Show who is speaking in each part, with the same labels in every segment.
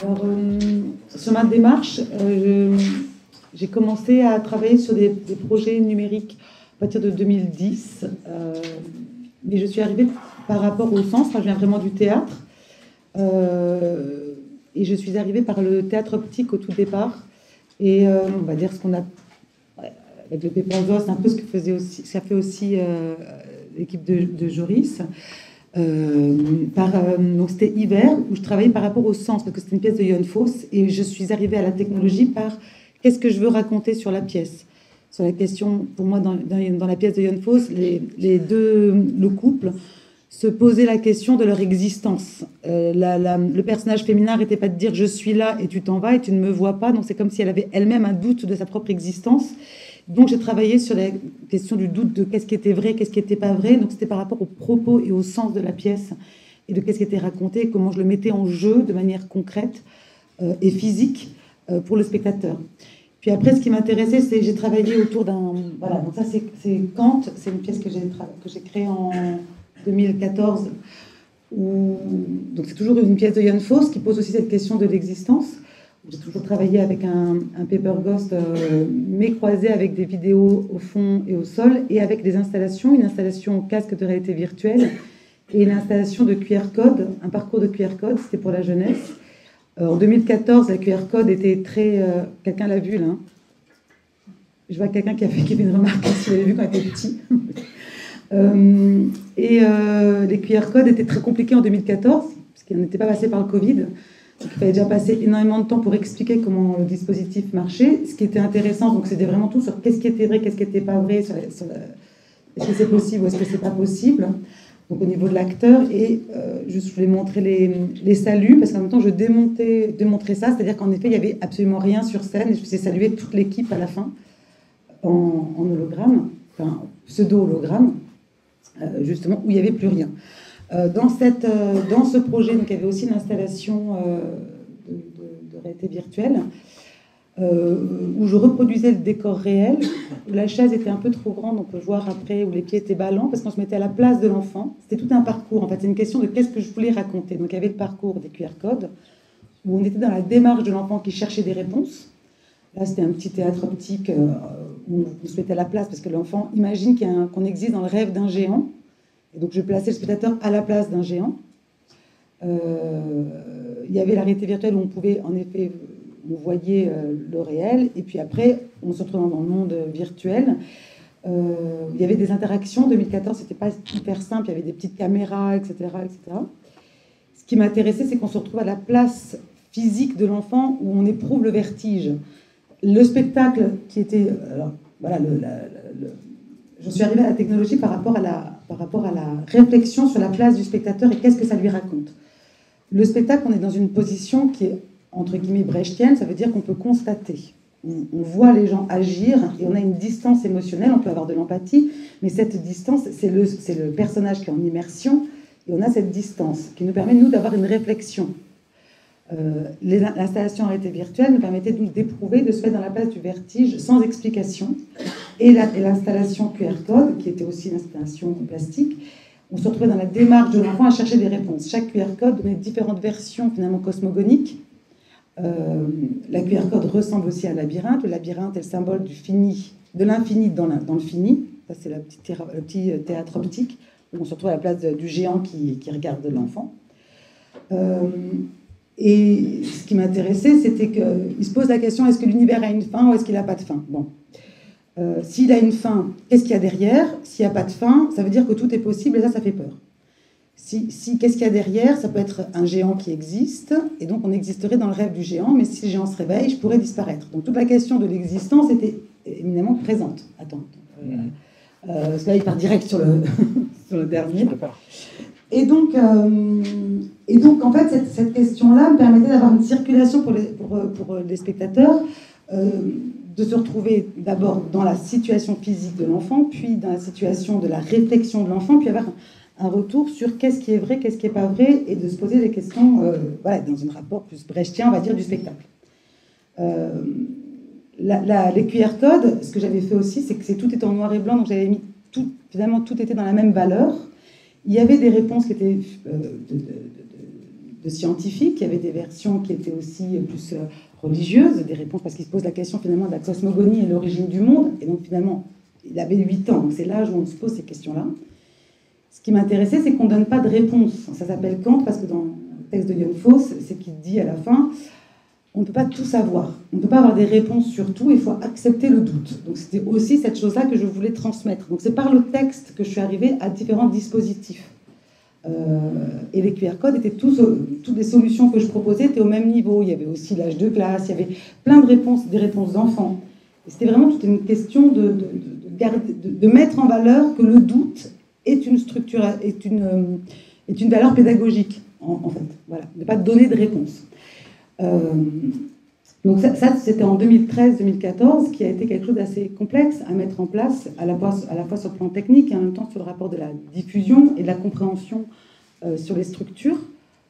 Speaker 1: Alors, sur ma démarche, j'ai commencé à travailler sur des projets numériques à partir de 2010. Mais je suis arrivée par rapport au sens, je viens vraiment du théâtre. Et je suis arrivée par le théâtre optique au tout départ. Et on va dire ce qu'on a, avec le Pépinzos, un peu ce que faisait aussi, ça fait aussi l'équipe de Joris. Donc c'était Hiver, où je travaillais par rapport au sens, parce que c'était une pièce de Jon Fosse, et je suis arrivée à la technologie par qu'est-ce que je veux raconter sur la pièce. Sur la question, pour moi, dans la pièce de Jon Fosse, le couple se posait la question de leur existence. Le personnage féminin n'arrêtait pas de dire « je suis là et tu t'en vas et tu ne me vois pas », donc c'est comme si elle avait elle-même un doute de sa propre existence. Donc j'ai travaillé sur la question du doute de qu'est-ce qui était vrai, qu'est-ce qui n'était pas vrai. Donc c'était par rapport au propos et au sens de la pièce et de qu'est-ce qui était raconté, comment je le mettais en jeu de manière concrète et physique pour le spectateur. Puis après, ce qui m'intéressait, c'est j'ai travaillé autour d'un... Voilà, donc ça c'est Kant, c'est une pièce que j'ai créée en 2014. Donc c'est toujours une pièce de Jon Fosse qui pose aussi cette question de l'existence. J'ai toujours travaillé avec un paper ghost, mais croisé avec des vidéos au fond et au sol, et avec des installations, une installation au casque de réalité virtuelle, et une installation de QR code, un parcours de QR code, c'était pour la jeunesse. En 2014, la QR code était très... quelqu'un l'a vu, là, hein. Je vois quelqu'un qui a fait une remarque, si vous l'avez vu quand il était petit. Les QR codes étaient très compliqués en 2014, parce qu'ils n'étaient pas passés par le Covid. Donc, il fallait déjà passer énormément de temps pour expliquer comment le dispositif marchait. Ce qui était intéressant, donc c'était vraiment tout sur qu'est-ce qui était vrai, qu'est-ce qui n'était pas vrai, est-ce que c'est possible ou est-ce que c'est pas possible. Donc au niveau de l'acteur, et je voulais montrer les saluts, parce qu'en même temps je démontrais ça, c'est-à-dire qu'en effet il n'y avait absolument rien sur scène, et je faisais saluer toute l'équipe à la fin, en hologramme, enfin pseudo-hologramme, justement, où il n'y avait plus rien. Dans ce projet, donc, il y avait aussi une installation de réalité virtuelle où je reproduisais le décor réel, où la chaise était un peu trop grande, on peut voir après, où les pieds étaient ballants, parce qu'on se mettait à la place de l'enfant. C'était tout un parcours, en fait, c'est une question de qu'est-ce que je voulais raconter. Donc il y avait le parcours des QR codes, où on était dans la démarche de l'enfant qui cherchait des réponses. Là, c'était un petit théâtre optique où on se mettait à la place, parce que l'enfant imagine qu'on existe dans le rêve d'un géant. Et donc, je plaçais le spectateur à la place d'un géant. Il y avait la réalité virtuelle où on pouvait, en effet, on voyait le réel. Et puis après, on se retrouvait dans le monde virtuel. Il y avait des interactions. En 2014, c'était pas hyper simple. Il y avait des petites caméras, etc., etc. Ce qui m'intéressait, c'est qu'on se retrouve à la place physique de l'enfant où on éprouve le vertige. Le spectacle qui était... Alors, voilà, je suis arrivée à la technologie par rapport à la réflexion sur la place du spectateur et qu'est-ce que ça lui raconte. Le spectacle, on est dans une position qui est, entre guillemets, brechtienne, ça veut dire qu'on peut constater. On voit les gens agir et on a une distance émotionnelle, on peut avoir de l'empathie, mais cette distance, c'est le personnage qui est en immersion et on a cette distance qui nous permet, nous, d'avoir une réflexion. L'installation en réalité virtuelle nous permettait d'éprouver, de se mettre dans la place du vertige sans explication. Et l'installation QR code, qui était aussi une installation plastique, on se retrouvait dans la démarche de l'enfant à chercher des réponses. Chaque QR code donnait différentes versions finalement cosmogoniques. La QR code ressemble aussi à un labyrinthe. Le labyrinthe est le symbole du fini, de l'infini dans le fini. Ça, c'est le petit théâtre optique où on se retrouve à la place du géant qui regarde l'enfant. Et ce qui m'intéressait, c'était qu'il se pose la question, est-ce que l'univers a une fin ou est-ce qu'il n'a pas de fin? Bon. S'il a une fin, qu'est-ce qu'il y a derrière? S'il n'y a pas de fin, ça veut dire que tout est possible et ça fait peur. Qu'est-ce qu'il y a derrière? Ça peut être un géant qui existe et donc on existerait dans le rêve du géant, mais si le géant se réveille, je pourrais disparaître. Donc toute la question de l'existence était éminemment présente. Attends. Parce que là, il part direct sur le dernier. Et donc, en fait, cette question-là me permettait d'avoir une circulation pour les spectateurs, de se retrouver d'abord dans la situation physique de l'enfant, puis dans la situation de la réflexion de l'enfant, puis avoir un retour sur qu'est-ce qui est vrai, qu'est-ce qui n'est pas vrai, et de se poser des questions voilà, dans un rapport plus brechtien, on va dire, du spectacle. Les QR codes, ce que j'avais fait aussi, c'est que tout était en noir et blanc, donc j'avais mis finalement tout était dans la même valeur. Il y avait des réponses qui étaient de scientifiques, il y avait des versions qui étaient aussi plus religieuses, des réponses parce qu'il se pose la question finalement de la cosmogonie et l'origine du monde, et donc finalement, il avait 8 ans, donc c'est l'âge où on se pose ces questions-là. Ce qui m'intéressait, c'est qu'on ne donne pas de réponse. Ça s'appelle Kant, parce que dans le texte de Jon Fosse, c'est qu'il dit à la fin, on ne peut pas tout savoir, on ne peut pas avoir des réponses sur tout, il faut accepter le doute. Donc c'était aussi cette chose-là que je voulais transmettre. Donc c'est par le texte que je suis arrivée à différents dispositifs. Et les QR codes étaient toutes les solutions que je proposais étaient au même niveau. Il y avait aussi l'âge de classe, il y avait plein de réponses, des réponses d'enfants. Et c'était vraiment toute une question de mettre en valeur que le doute est une structure, est une valeur pédagogique, en fait. Voilà, de ne pas donner de réponse. Donc ça c'était en 2013-2014, qui a été quelque chose d'assez complexe à mettre en place, à la fois sur le plan technique et en même temps sur le rapport de la diffusion et de la compréhension sur les structures,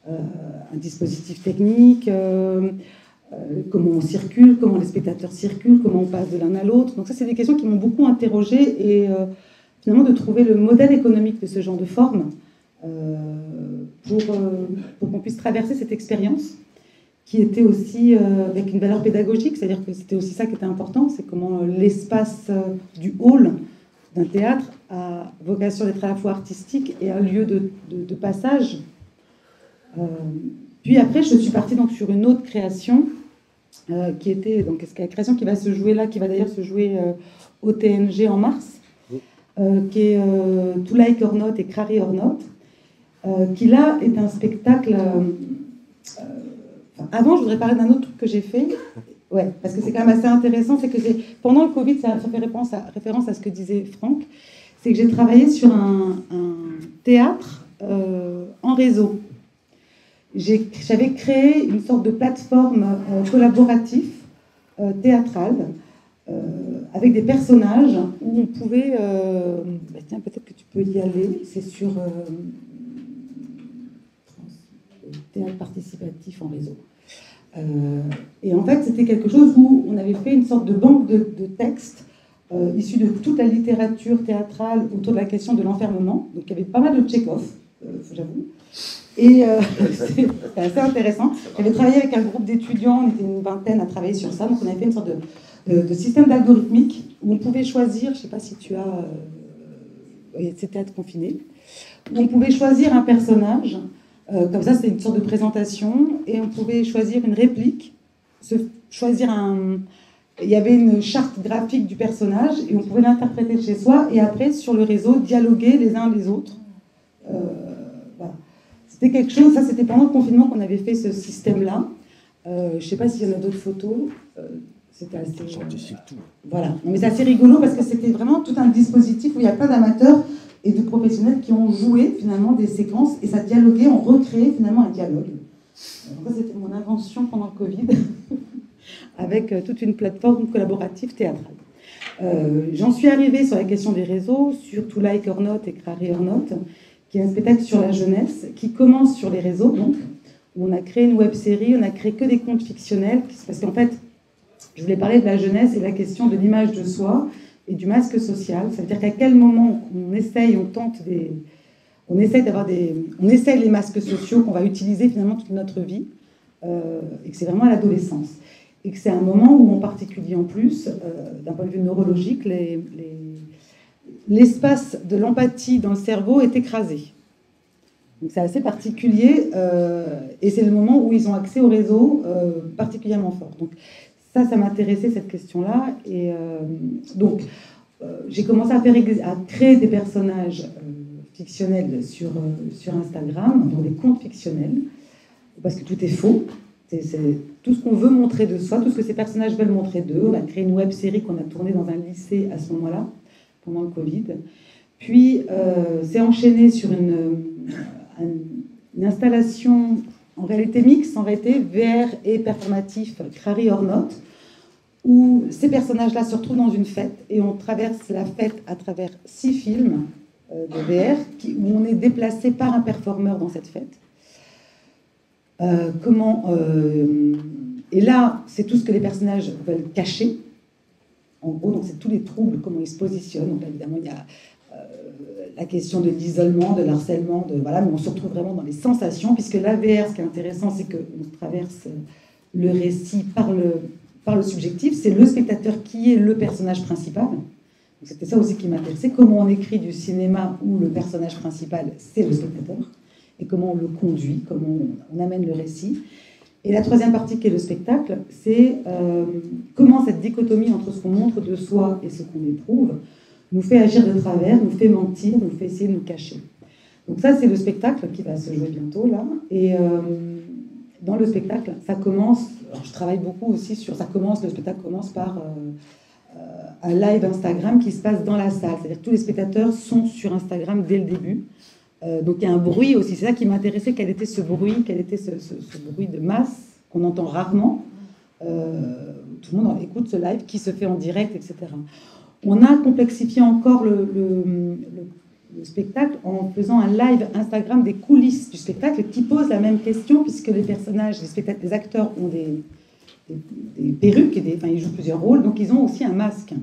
Speaker 1: un dispositif technique, comment on circule, comment les spectateurs circulent, comment on passe de l'un à l'autre. Donc ça, c'est des questions qui m'ont beaucoup interrogée et finalement de trouver le modèle économique de ce genre de forme pour qu'on puisse traverser cette expérience qui était aussi avec une valeur pédagogique, c'est-à-dire que c'était aussi ça qui était important, c'est comment l'espace du hall d'un théâtre a vocation d'être à la fois artistique et un lieu de passage. Puis après, je suis partie donc sur une autre création, qui était donc la création qui va se jouer là, qui va d'ailleurs se jouer au TNG en mars, qui est To Like or Not et Crary or Not, qui là est un spectacle... Avant, je voudrais parler d'un autre truc que j'ai fait, ouais, parce que c'est quand même assez intéressant, c'est que pendant le Covid, ça fait référence à ce que disait Franck, c'est que j'ai travaillé sur un théâtre en réseau. J'avais créé une sorte de plateforme collaborative théâtrale avec des personnages où on pouvait... tiens, peut-être que tu peux y aller, c'est sur théâtre participatif en réseau. Et en fait, c'était quelque chose où on avait fait une sorte de banque de textes issus de toute la littérature théâtrale autour de la question de l'enfermement. Donc il y avait pas mal de Tchekhov, j'avoue. Et c'était assez intéressant. J'avais travaillé avec un groupe d'étudiants, on était une vingtaine à travailler sur ça. Donc on avait fait une sorte de système d'algorithmique où on pouvait choisir, je ne sais pas si tu as... c'est théâtre confiné. Où on pouvait choisir un personnage. Comme ça, c'était une sorte de présentation, et on pouvait choisir une réplique, choisir il y avait une charte graphique du personnage, et on pouvait l'interpréter de chez soi, et après, sur le réseau, dialoguer les uns les autres. Voilà. C'était quelque chose, ça c'était pendant le confinement qu'on avait fait ce système-là. Je ne sais pas s'il y en a d'autres photos. C'était assez... Voilà. Mais c'est assez rigolo, parce que c'était vraiment tout un dispositif où il y a plein d'amateurs et de professionnels qui ont joué finalement des séquences et ça dialoguait, on recréait finalement un dialogue. Donc ça, c'était mon invention pendant le Covid, avec toute une plateforme collaborative théâtrale. J'en suis arrivée sur la question des réseaux, sur To Like or Not et Crary or Not, qui est un spectacle sur la jeunesse, qui commence sur les réseaux, donc, où on a créé une web-série, on a créé que des contes fictionnels, parce qu'en fait, je voulais parler de la jeunesse et de la question de l'image de soi, et du masque social. Ça veut dire qu'à quel moment on essaye les masques sociaux qu'on va utiliser finalement toute notre vie, et que c'est vraiment à l'adolescence. Et que c'est un moment où, en particulier en plus, d'un point de vue neurologique, l'espace de l'empathie dans le cerveau est écrasé. Donc c'est assez particulier, et c'est le moment où ils ont accès au réseau particulièrement fort. Donc, ça m'intéressait, cette question-là. Et donc, j'ai commencé à créer des personnages fictionnels sur Instagram, dans des comptes fictionnels, parce que tout est faux. C'est tout ce qu'on veut montrer de soi, tout ce que ces personnages veulent montrer d'eux. On a créé une web-série qu'on a tournée dans un lycée à ce moment-là, pendant le Covid. Puis, c'est enchaîné sur une installation en réalité mixte, en réalité VR et performatif, Crary or Not, où ces personnages-là se retrouvent dans une fête et on traverse la fête à travers 6 films de VR où on est déplacé par un performeur dans cette fête. Et là, c'est tout ce que les personnages veulent cacher. En gros, donc c'est tous les troubles, comment ils se positionnent. Donc là, évidemment, il y a la question de l'isolement, de l'harcèlement, voilà, mais on se retrouve vraiment dans les sensations, puisque l'AVR, ce qui est intéressant, c'est qu'on traverse le récit par le subjectif. C'est le spectateur qui est le personnage principal. C'était ça aussi qui m'intéressait, comment on écrit du cinéma où le personnage principal, c'est le spectateur, et comment on le conduit, comment on amène le récit. Et la troisième partie qui est le spectacle, c'est comment cette dichotomie entre ce qu'on montre de soi et ce qu'on éprouve nous fait agir de travers, nous fait mentir, nous fait essayer de nous cacher. Donc ça, c'est le spectacle qui va se jouer bientôt, là. Et dans le spectacle, ça commence, alors je travaille beaucoup aussi sur, le spectacle commence par un live Instagram qui se passe dans la salle. C'est-à-dire que tous les spectateurs sont sur Instagram dès le début. Donc il y a un bruit aussi. C'est ça qui m'intéressait, quel était ce bruit de masse qu'on entend rarement. Tout le monde écoute ce live qui se fait en direct, etc. On a complexifié encore le spectacle en faisant un live Instagram des coulisses du spectacle qui pose la même question, puisque les personnages, les acteurs ont des perruques, ils jouent plusieurs rôles, donc ils ont aussi un masque.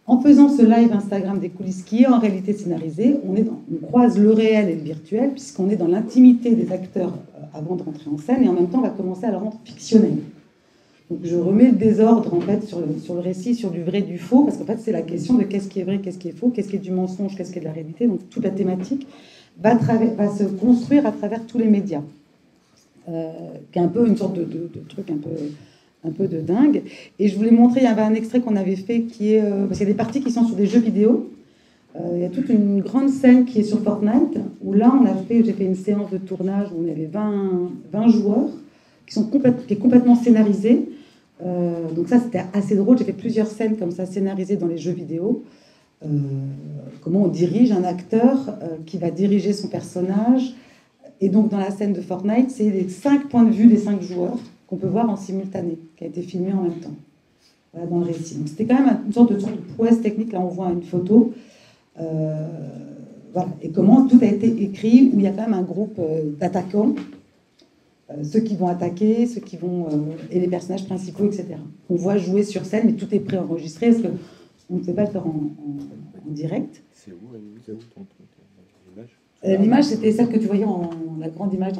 Speaker 1: En faisant ce live Instagram des coulisses qui est en réalité scénarisé, on croise le réel et le virtuel, puisqu'on est dans l'intimité des acteurs avant de rentrer en scène, et en même temps on va commencer à le rendre fictionnel. Donc je remets le désordre en fait sur le récit, sur du vrai, du faux, parce qu'en fait c'est la question de qu'est-ce qui est vrai, qu'est-ce qui est faux, qu'est-ce qui est du mensonge, qu'est-ce qui est de la réalité. Donc toute la thématique va se construire à travers tous les médias, qui est un peu une sorte de truc un peu de dingue. Et je voulais montrer, il y avait un extrait qu'on avait fait qui est... parce qu'il y a des parties qui sont sur des jeux vidéo. Il y a toute une grande scène qui est sur Fortnite, où là, j'ai fait une séance de tournage où on avait 20 joueurs qui est complètement scénarisée. Donc ça, c'était assez drôle. J'ai fait plusieurs scènes comme ça, scénarisées dans les jeux vidéo. Comment on dirige un acteur qui va diriger son personnage. Et donc, dans la scène de Fortnite, c'est les 5 points de vue des 5 joueurs qu'on peut voir en simultané, qui a été filmé en même temps, voilà, dans le récit. Donc c'était quand même une sorte de prouesse technique. Là, on voit une photo. Voilà. Et comment tout a été écrit, où il y a quand même un groupe d'attaquants, ceux qui vont attaquer, ceux qui vont... et les personnages principaux, etc. On voit jouer sur scène, mais tout est préenregistré, parce qu'on ne peut pas le faire en direct.
Speaker 2: C'est où ton image?
Speaker 1: L'image, c'était celle que tu voyais la grande image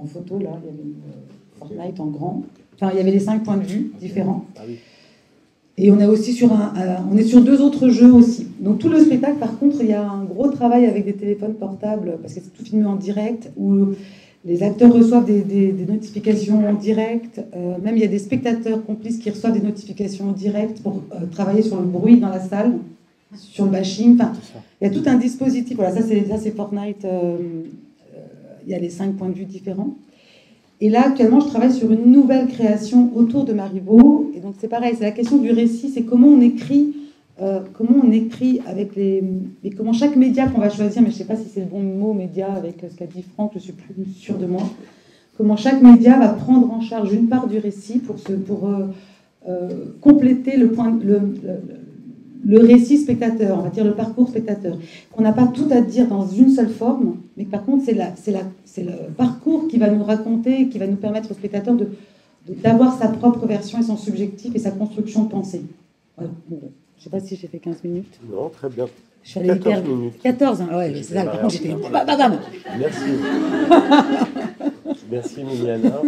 Speaker 1: en photo, là. Il y avait Fortnite en grand. Enfin, il y avait les 5 points de vue différents.
Speaker 2: Ah oui.
Speaker 1: Et on est aussi on est sur 2 autres jeux aussi. Donc tout le spectacle, par contre, il y a un gros travail avec des téléphones portables, parce que c'est tout filmé en direct, où les acteurs reçoivent des notifications en direct. Même il y a des spectateurs complices qui reçoivent des notifications en direct pour travailler sur le bruit dans la salle, sur le bashing. Enfin, il y a tout un dispositif. Voilà, ça c'est Fortnite. Il y a les 5 points de vue différents. Et là, actuellement, je travaille sur une nouvelle création autour de Marivaux. Et donc, c'est pareil, c'est la question du récit, c'est comment on écrit avec et comment chaque média qu'on va choisir, mais je ne sais pas si c'est le bon mot, média, avec ce qu'a dit Franck, je ne suis plus sûre de moi, comment chaque média va prendre en charge une part du récit pour compléter le récit spectateur, on va dire le parcours spectateur. On n'a pas tout à dire dans une seule forme, mais par contre, c'est le parcours qui va nous raconter, qui va nous permettre au spectateur d'avoir sa propre version et son subjectif et sa construction de pensée. Voilà. Bon, je ne sais pas si j'ai fait 15 minutes.
Speaker 2: Non, très bien.
Speaker 1: Je suis allée
Speaker 2: 14 minutes.
Speaker 1: 14, hein, ouais, c'est ça. Par contre, j'ai fait... Bam.
Speaker 2: Merci. Merci, Miliana.